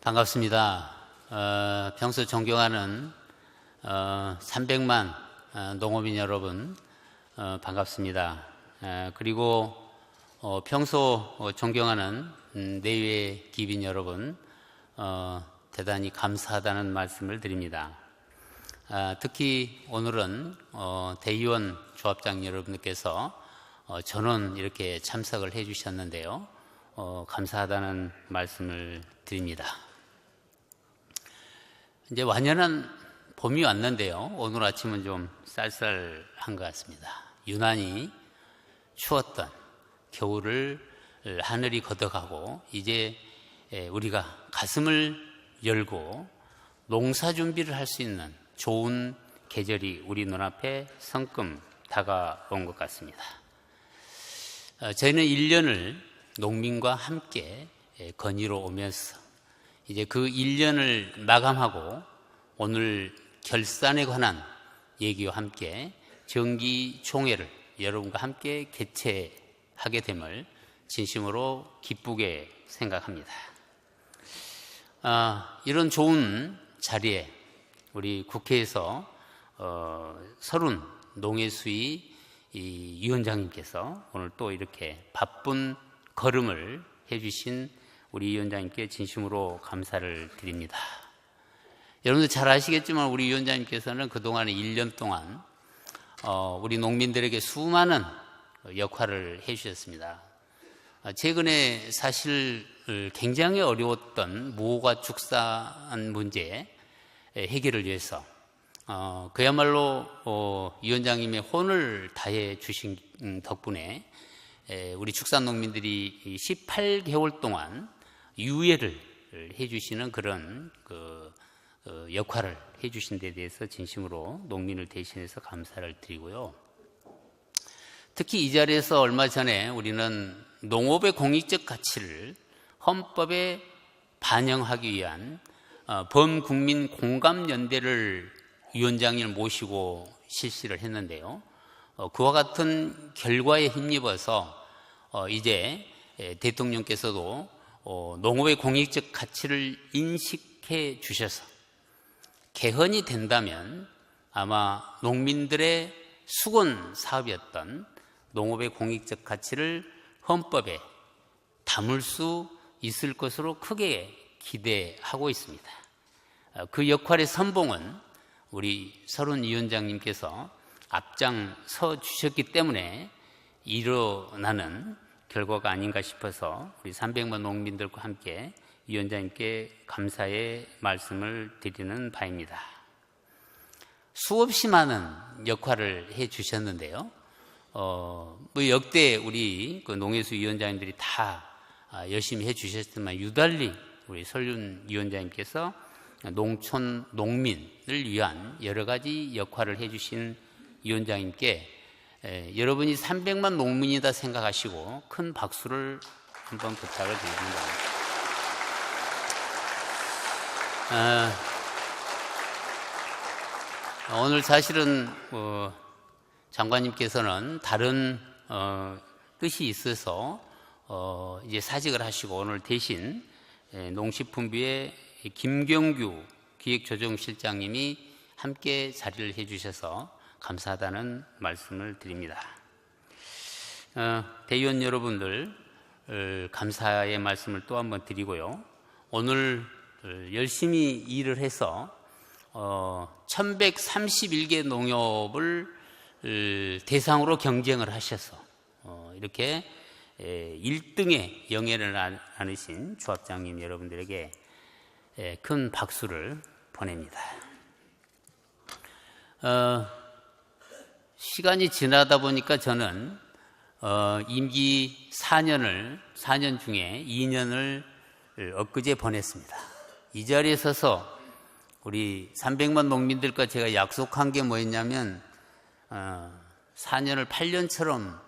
반갑습니다. 평소 존경하는 300만 농업인 여러분 반갑습니다. 그리고 평소 존경하는 내외 기빈 여러분 대단히 감사하다는 말씀을 드립니다. 특히 오늘은 대의원 조합장 여러분들께서 전원 이렇게 참석을 해 주셨는데요. 감사하다는 말씀을 드립니다. 이제 완연한 봄이 왔는데요. 오늘 아침은 좀 쌀쌀한 것 같습니다. 유난히 추웠던 겨울을 하늘이 걷어가고 이제 우리가 가슴을 열고 농사 준비를 할 수 있는 좋은 계절이 우리 눈앞에 성큼 다가온 것 같습니다. 저희는 1년을 농민과 함께 건의로 오면서 이제 그 1년을 마감하고 오늘 결산에 관한 얘기와 함께 정기총회를 여러분과 함께 개최하게 됨을 진심으로 기쁘게 생각합니다. 이런 좋은 자리에 우리 국회에서 서른 농해수위 위원장님께서 오늘 또 이렇게 바쁜 걸음을 해주신 우리 위원장님께 진심으로 감사를 드립니다. 여러분들 잘 아시겠지만 우리 위원장님께서는 그동안 1년 동안 우리 농민들에게 수많은 역할을 해주셨습니다. 최근에 사실 굉장히 어려웠던 무허가 축산 문제 해결을 위해서 그야말로 위원장님의 혼을 다해 주신 덕분에 우리 축산농민들이 18개월 동안 유예를 해주시는 그런 역할을 해주신 데 대해서 진심으로 농민을 대신해서 감사를 드리고요. 특히 이 자리에서 얼마 전에 우리는 농업의 공익적 가치를 헌법에 반영하기 위한 범국민 공감연대를 위원장님을 모시고 실시를 했는데요. 그와 같은 결과에 힘입어서 이제 대통령께서도 농업의 공익적 가치를 인식해 주셔서 개헌이 된다면 아마 농민들의 수건 사업이었던 농업의 공익적 가치를 헌법에 담을 수 있을 것으로 크게 기대하고 있습니다. 그 역할의 선봉은 우리 서른 위원장님께서 앞장서 주셨기 때문에 일어나는 결과가 아닌가 싶어서 우리 300만 농민들과 함께 위원장님께 감사의 말씀을 드리는 바입니다. 수없이 많은 역할을 해 주셨는데요. 역대 우리 농해수 위원장님들이 다 열심히 해 주셨지만 유달리 우리 설륜 위원장님께서 농촌 농민을 위한 여러 가지 역할을 해 주신 위원장님께 여러분이 300만 농민이다 생각하시고 큰 박수를 한번 부탁을 드립니다. 오늘 사실은 장관님께서는 다른 뜻이 있어서 이제 사직을 하시고 오늘 대신 농식품부의 김경규 기획조정실장님이 함께 자리를 해주셔서 감사하다는 말씀을 드립니다. 대의원 여러분들 감사의 말씀을 또 한번 드리고요. 오늘 열심히 일을 해서 1131개 농협을 대상으로 경쟁을 하셔서 이렇게 1등의 영예를 안으신 조합장님 여러분들에게 큰 박수를 보냅니다. 시간이 지나다 보니까 저는 임기 4년 중에 2년을 엊그제 보냈습니다. 이 자리에 서서 우리 300만 농민들과 제가 약속한 게 뭐였냐면 4년을 8년처럼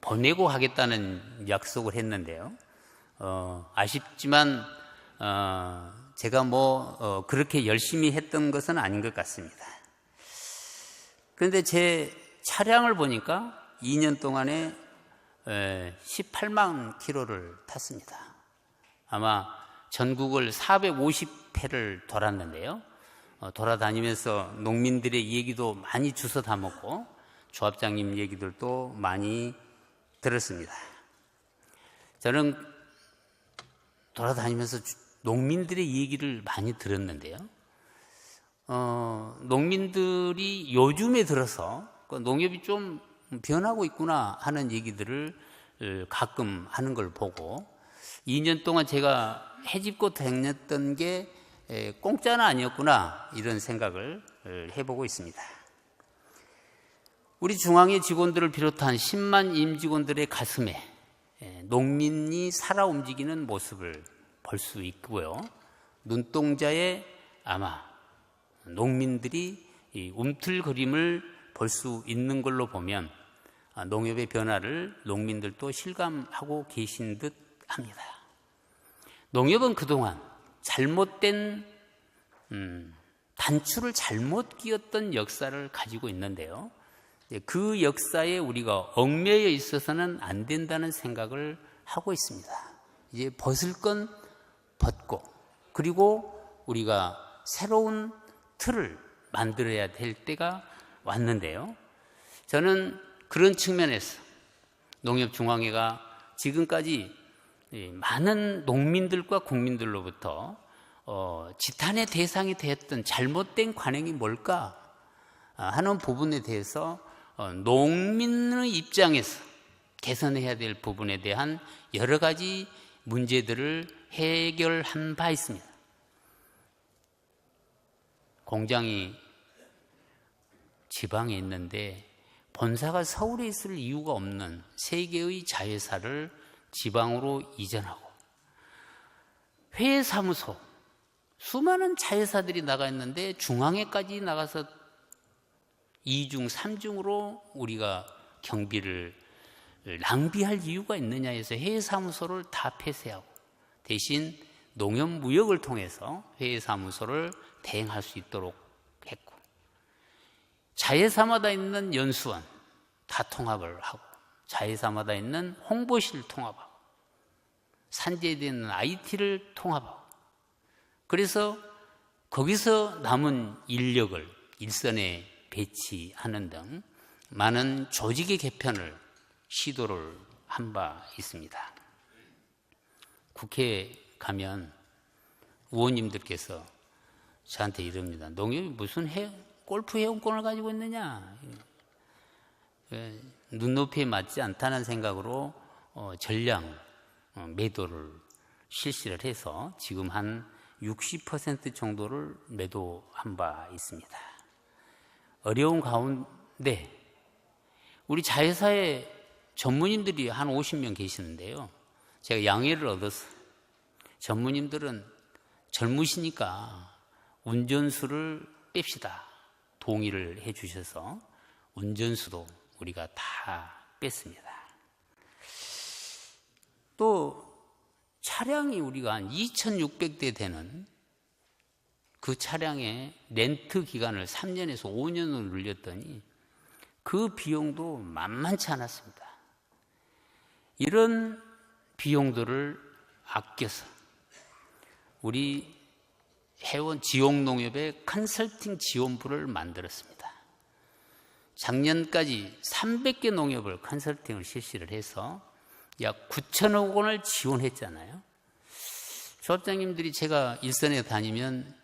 보내고 하겠다는 약속을 했는데요. 아쉽지만 제가 그렇게 열심히 했던 것은 아닌 것 같습니다. 그런데 제 차량을 보니까 2년 동안에 18만 킬로를 탔습니다. 아마 전국을 450회를 돌았는데요. 돌아다니면서 농민들의 얘기도 많이 주워 담았고 조합장님 얘기들도 많이 들었습니다. 저는 돌아다니면서 농민들의 얘기를 많이 들었는데요. 농민들이 요즘에 들어서 농협이 좀 변하고 있구나 하는 얘기들을 가끔 하는 걸 보고 2년 동안 제가 해집고 다녔던 게 공짜는 아니었구나 이런 생각을 해보고 있습니다. 우리 중앙회 직원들을 비롯한 10만 임직원들의 가슴에 농민이 살아 움직이는 모습을 볼 수 있고요. 눈동자에 아마 농민들이 이 움틀거림을 볼 수 있는 걸로 보면 농협의 변화를 농민들도 실감하고 계신 듯 합니다. 농협은 그동안 잘못된 단추를 잘못 끼웠던 역사를 가지고 있는데요. 그 역사에 우리가 얽매여 있어서는 안 된다는 생각을 하고 있습니다. 이제 벗을 건 벗고 그리고 우리가 새로운 틀을 만들어야 될 때가 왔는데요. 저는 그런 측면에서 농협중앙회가 지금까지 많은 농민들과 국민들로부터 지탄의 대상이 되었던 잘못된 관행이 뭘까 하는 부분에 대해서 농민의 입장에서 개선해야 될 부분에 대한 여러 가지 문제들을 해결한 바 있습니다. 공장이 지방에 있는데 본사가 서울에 있을 이유가 없는 세 개의 자회사를 지방으로 이전하고 회사무소 수많은 자회사들이 나가 있는데 중앙회까지 나가서 2중, 3중으로 우리가 경비를 낭비할 이유가 있느냐 해서 회사무소를 다 폐쇄하고 대신 농협무역을 통해서 회사무소를 대행할 수 있도록 했고 자회사마다 있는 연수원 다 통합을 하고 자회사마다 있는 홍보실 통합하고 산지에 있는 IT를 통합하고 그래서 거기서 남은 인력을 일선에 배치하는 등 많은 조직의 개편을 시도를 한 바 있습니다. 국회에 가면 의원님들께서 저한테 이럽니다. 농협이 무슨 골프 회원권을 가지고 있느냐. 눈높이에 맞지 않다는 생각으로 전량 매도를 실시를 해서 지금 한 60% 정도를 매도한 바 있습니다. 어려운 가운데 우리 자회사에 전문인들이 한 50명 계시는데요. 제가 양해를 얻었어요. 전문인들은 젊으시니까 운전수를 뺍시다. 동의를 해 주셔서 운전수도 우리가 다 뺐습니다. 또 차량이 우리가 한 2,600대 되는 그 차량의 렌트 기간을 3년에서 5년으로 늘렸더니 그 비용도 만만치 않았습니다. 이런 비용들을 아껴서 우리 회원 지옥농협의 컨설팅 지원부를 만들었습니다. 작년까지 300개 농협을 컨설팅을 실시를 해서 약 9천억 원을 지원했잖아요. 조합장님들이 제가 일선에 다니면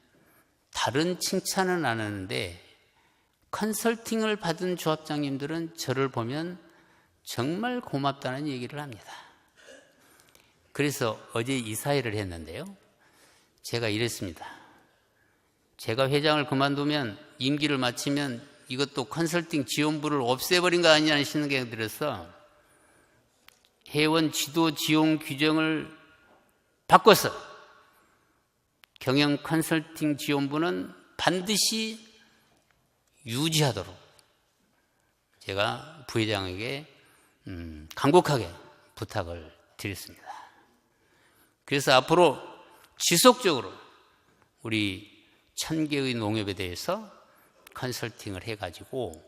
다른 칭찬은 안 하는데 컨설팅을 받은 조합장님들은 저를 보면 정말 고맙다는 얘기를 합니다. 그래서 어제 이사회를 했는데요. 제가 이랬습니다. 제가 회장을 그만두면 임기를 마치면 이것도 컨설팅 지원부를 없애버린 거 아니냐는 생각이 들어서 회원 지도 지원 규정을 바꿔서 경영 컨설팅 지원부는 반드시 유지하도록 제가 부회장에게 간곡하게 부탁을 드렸습니다. 그래서 앞으로 지속적으로 우리 1000개의 농협에 대해서 컨설팅을 해가지고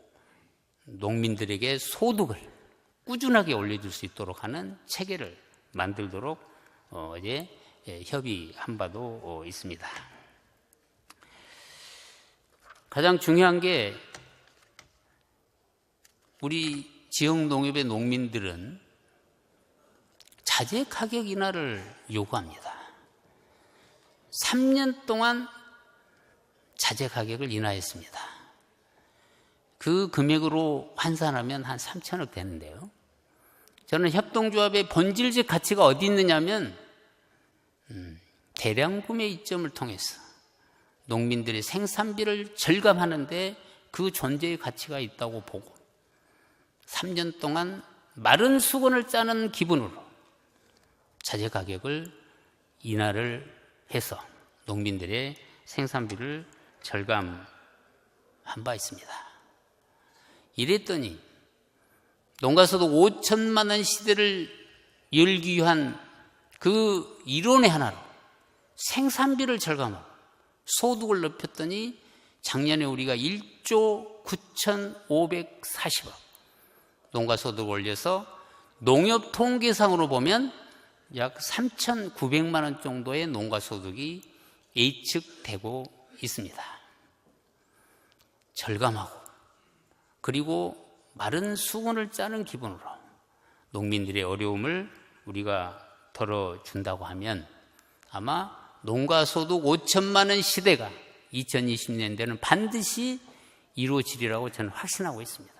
농민들에게 소득을 꾸준하게 올려줄 수 있도록 하는 체계를 만들도록 어제 협의한 바도 있습니다. 가장 중요한 게 우리 지역 농협의 농민들은 자재 가격 인하를 요구합니다. 3년 동안 자재 가격을 인하했습니다. 그 금액으로 환산하면 한 3천억 되는데요. 저는 협동조합의 본질적 가치가 어디 있느냐면 대량 구매 이점을 통해서 농민들의 생산비를 절감하는데 그 존재의 가치가 있다고 보고 3년 동안 마른 수건을 짜는 기분으로 자재 가격을 인하를 해서 농민들의 생산비를 절감한 바 있습니다. 이랬더니 농가소득 5천만 원 시대를 열기 위한 그 이론의 하나로 생산비를 절감하고 소득을 높였더니 작년에 우리가 1조 9,540억 농가소득을 올려서 농협 통계상으로 보면 약 3,900만 원 정도의 농가소득이 예측되고 있습니다. 절감하고 그리고 마른 수건을 짜는 기분으로 농민들의 어려움을 우리가 덜어준다고 하면 아마 농가소득 5천만 원 시대가 2020년대는 반드시 이루어지리라고 저는 확신하고 있습니다.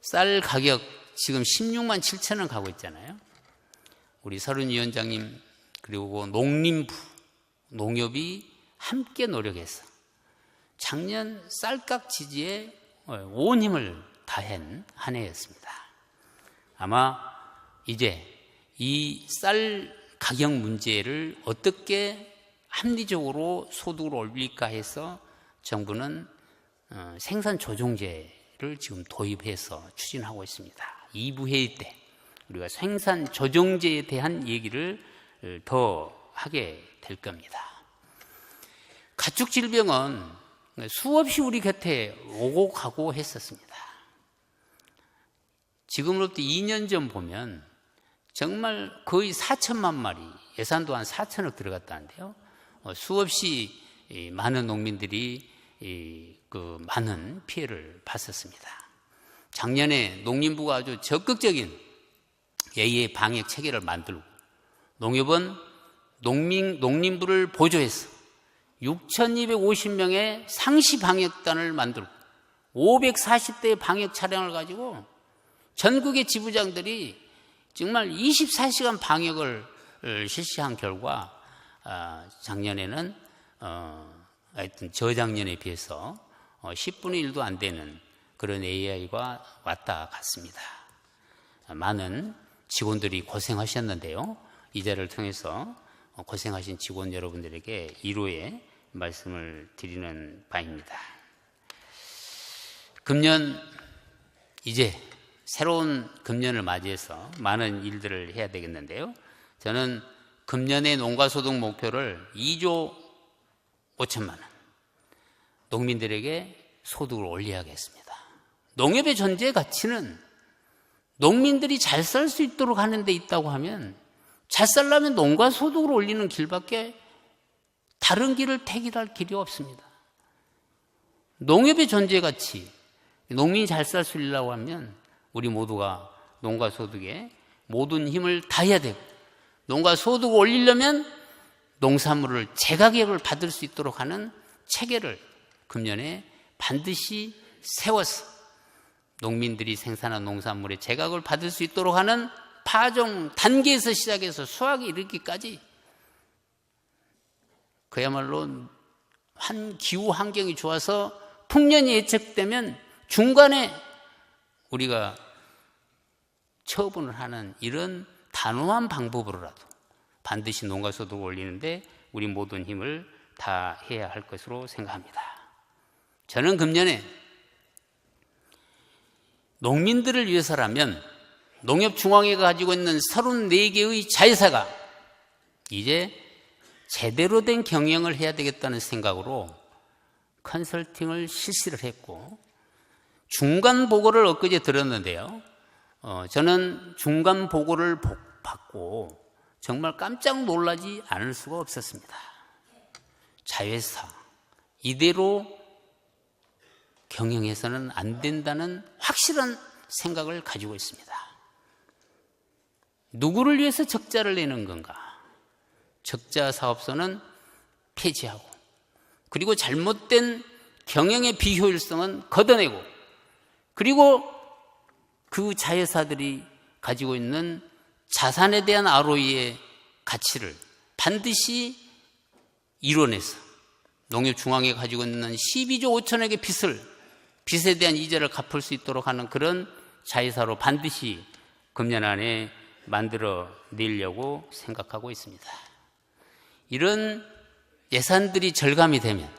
쌀 가격 지금 16만 7천 원 가고 있잖아요. 우리 서른 위원장님 그리고 농림부, 농협이 함께 노력해서 작년 쌀값 지지에 온 힘을 다한 한 해였습니다. 아마 이제 이 쌀 가격 문제를 어떻게 합리적으로 소득을 올릴까 해서 정부는 생산 조정제를 지금 도입해서 추진하고 있습니다. 2부 회의 때 우리가 생산 조정제에 대한 얘기를 더 하게 될 겁니다. 가축 질병은 수없이 우리 곁에 오고 가고 했었습니다. 지금으로부터 2년 전 보면 정말 거의 4천만 마리, 예산도 한 4천억 들어갔다는데요. 수없이 많은 농민들이 많은 피해를 봤었습니다. 작년에 농림부가 아주 적극적인 예외 방역 체계를 만들고 농협은 농림부를 보조해서 6,250명의 상시 방역단을 만들고 540대의 방역 차량을 가지고 전국의 지부장들이 정말 24시간 방역을 실시한 결과 작년에는 하여튼 저작년에 비해서 10분의 1도 안 되는 그런 AI가 왔다 갔습니다. 많은 직원들이 고생하셨는데요. 이 자리를 통해서 고생하신 직원 여러분들에게 위로의 말씀을 드리는 바입니다. 금년 이제 새로운 금년을 맞이해서 많은 일들을 해야 되겠는데요. 저는 금년의 농가소득 목표를 2조 5천만 원 농민들에게 소득을 올려야겠습니다. 농협의 존재 가치는 농민들이 잘 살 수 있도록 하는 데 있다고 하면 잘 살려면 농가소득을 올리는 길밖에 다른 길을 택할 길이 없습니다. 농협의 존재 가치, 농민이 잘 살 수 있으려고 하면 우리 모두가 농가소득에 모든 힘을 다해야 되고 농가소득을 올리려면 농산물을 제가격을 받을 수 있도록 하는 체계를 금년에 반드시 세워서 농민들이 생산한 농산물의 제각을 받을 수 있도록 하는 파종 단계에서 시작해서 수확에 이르기까지 그야말로 기후 환경이 좋아서 풍년이 예측되면 중간에 우리가 처분을 하는 이런 단호한 방법으로라도 반드시 농가소득을 올리는데 우리 모든 힘을 다해야 할 것으로 생각합니다. 저는 금년에 농민들을 위해서라면 농협중앙회가 가지고 있는 34개의 자회사가 이제 제대로 된 경영을 해야 되겠다는 생각으로 컨설팅을 실시를 했고 중간 보고를 엊그제 들었는데요. 저는 중간 보고를 받고 정말 깜짝 놀라지 않을 수가 없었습니다. 자회사 이대로 경영해서는 안 된다는 확실한 생각을 가지고 있습니다. 누구를 위해서 적자를 내는 건가? 적자 사업소는 폐지하고, 그리고 잘못된 경영의 비효율성은 걷어내고, 그리고 그 자회사들이 가지고 있는 자산에 대한 ROE의 가치를 반드시 이뤄내서 농협중앙회가 가지고 있는 12조 5천억의 빚에 대한 이자를 갚을 수 있도록 하는 그런 자회사로 반드시 금년 안에 만들어 내려고 생각하고 있습니다. 이런 예산들이 절감이 되면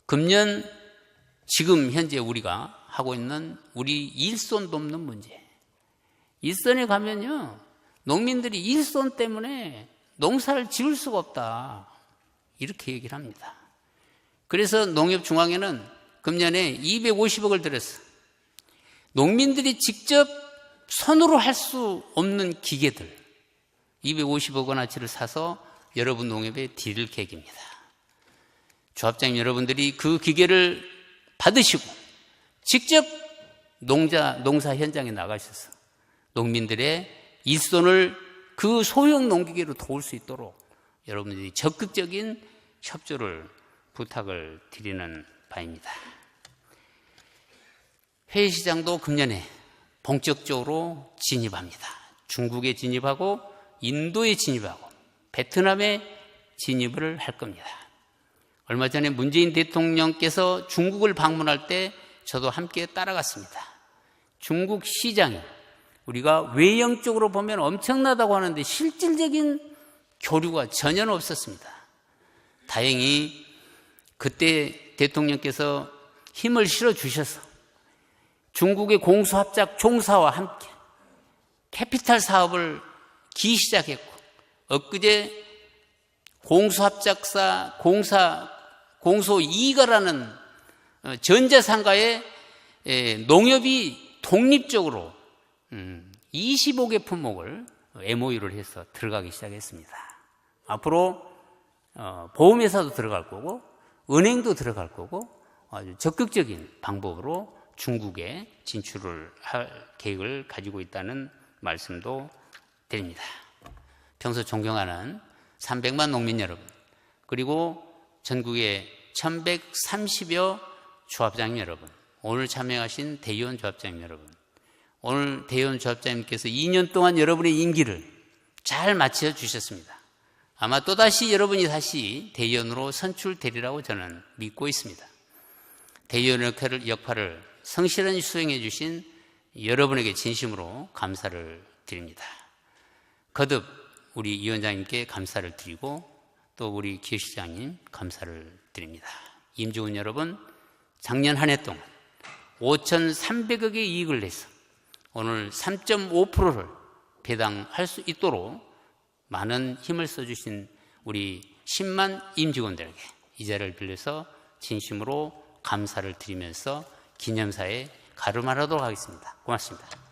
금년 지금 현재 우리가 하고 있는 우리 일손 돕는 문제, 일선에 가면요 농민들이 일손 때문에 농사를 지을 수가 없다 이렇게 얘기를 합니다. 그래서 농협중앙회는 금년에 250억을 들여서 농민들이 직접 손으로 할 수 없는 기계들 250억 원어치를 사서 여러분 농협에 드릴 계획입니다. 조합장님 여러분들이 그 기계를 받으시고 직접 농사 현장에 나가셔서 농민들의 일손을 그 소형 농기계로 도울 수 있도록 여러분들이 적극적인 협조를 부탁을 드리는 바입니다. 회시장도 금년에 본격적으로 진입합니다. 중국에 진입하고 인도에 진입하고 베트남에 진입을 할 겁니다. 얼마 전에 문재인 대통령께서 중국을 방문할 때 저도 함께 따라갔습니다. 중국 시장이 우리가 외형적으로 보면 엄청나다고 하는데 실질적인 교류가 전혀 없었습니다. 다행히 그때 대통령께서 힘을 실어주셔서 중국의 공수합작 종사와 함께 캐피탈 사업을 기시작했고, 엊그제 공수합작사 공소2가라는 전자상가에 농협이 독립적으로 25개 품목을 MOU를 해서 들어가기 시작했습니다. 앞으로 보험회사도 들어갈 거고 은행도 들어갈 거고 아주 적극적인 방법으로 중국에 진출을 할 계획을 가지고 있다는 말씀도 드립니다. 평소 존경하는 300만 농민 여러분, 그리고 전국의 1130여 조합장님 여러분, 오늘 참여하신 대의원 조합장님 여러분, 오늘 대의원 조합장님께서 2년 동안 여러분의 임기를 잘 마쳐 주셨습니다. 아마 또다시 여러분이 다시 대의원으로 선출되리라고 저는 믿고 있습니다. 대의원 역할을 성실히 수행해 주신 여러분에게 진심으로 감사를 드립니다. 거듭 우리 위원장님께 감사를 드리고 또 우리 기획시장님 감사를 드립니다. 임직원 여러분, 작년 한 해 동안 5,300억의 이익을 내서 오늘 3.5%를 배당할 수 있도록 많은 힘을 써주신 우리 10만 임직원들에게 이 자리를 빌려서 진심으로 감사를 드리면서 기념사에 가름하도록 하겠습니다. 고맙습니다.